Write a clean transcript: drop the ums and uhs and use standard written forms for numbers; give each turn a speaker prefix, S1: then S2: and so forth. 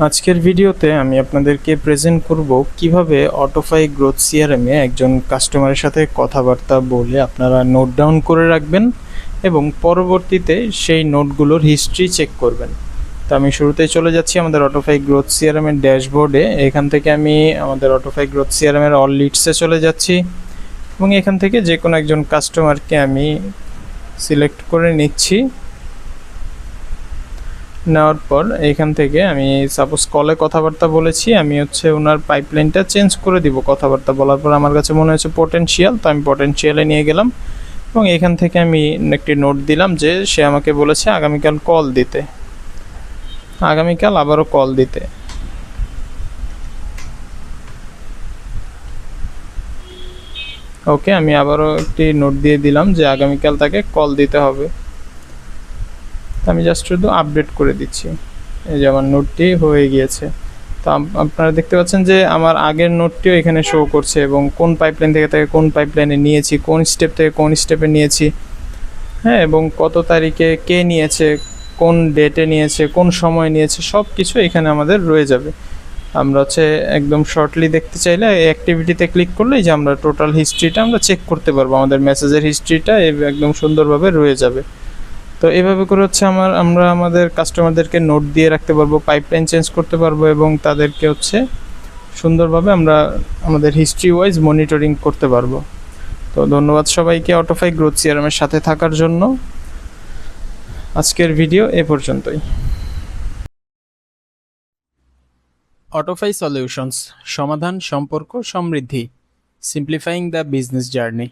S1: আজকের ভিডিওতে আমি আপনাদেরকে প্রেজেন্ট করব কিভাবে অটোফাই গ্রোথ সিআরএমে একজন কাস্টমারের সাথে কথাবার্তা বলে আপনারা নোট ডাউন করে রাখবেন এবং পরবর্তীতে সেই নোটগুলোর হিস্ট্রি চেক করবেন। তো আমি শুরুতেই চলে যাচ্ছি আমাদের অটোফাই গ্রোথ সিআরএমের ড্যাশবোর্ডে। এখান থেকে আমি আমাদের অটোফাই গ্রোথ সিআরএমের অল লিডসে চলে যাচ্ছি এবং এখান থেকে যে কোনো একজন কাস্টমারকে আমি সিলেক্ট করে নিচ্ছি। নেওয়ার পর এখান থেকে আমি সাপোজ কলে কথাবার্তা বলেছি, আমি ওনার পাইপলাইনটা চেঞ্জ করে দিব। কথাবার্তা বলার পর আমার কাছে মনে হচ্ছে পটেনশিয়াল, তো আমি পটেনশিয়ালে নিয়ে গেলাম এবং এখান থেকে আমি একটি নোট দিলাম যে সে আমাকে বলেছে আগামীকাল কল দিতে, আগামীকাল আবারও কল দিতে। ওকে, আমি আবারও একটি নোট দিয়ে দিলাম যে আগামীকাল তাকে কল দিতে হবে। আমি জাস্ট শুধু আপডেট করে দিচ্ছি। এই যে আমার নোটটি হয়ে গিয়েছে। তো আপনারা দেখতে পাচ্ছেন যে আমার আগের নোটটিও এখানে শো করছে এবং কোন পাইপলাইন থেকে তাকে কোন পাইপলাইনে নিয়েছি, কোন স্টেপ থেকে কোন স্টেপে নিয়েছি, হ্যাঁ, এবং কত তারিখে কে নিয়েছে, কোন ডেটে নিয়েছে, কোন সময় নিয়েছে, সব কিছু এখানে আমাদের রয়ে যাবে। আমরা একদম শর্টলি দেখতে চাইলে এই অ্যাক্টিভিটিতে ক্লিক করলেই যে আমরা টোটাল হিস্ট্রিটা আমরা চেক করতে পারবো। আমাদের মেসেজের হিস্ট্রিটা একদম সুন্দরভাবে রয়ে যাবে। তো এভাবে করে আমরা আমাদের কাস্টমারদেরকে নোট দিয়ে রাখতে পারবো, পাইপলাইন চেঞ্জ করতে পারবো এবং তাদেরকে সুন্দরভাবে আমরা আমাদের হিস্ট্রি ওয়াইজ মনিটরিং করতে পারবো। তো ধন্যবাদ সবাইকে অটোফাই গ্রোথ সিআরএমের সাথে থাকার জন্য। আজকের ভিডিও এ পর্যন্তই। অটোফাই সলিউশনস, সমাধান, সম্পর্ক, সমৃদ্ধি, সিম্পলিফাইং দ্য বিজনেস জার্নি।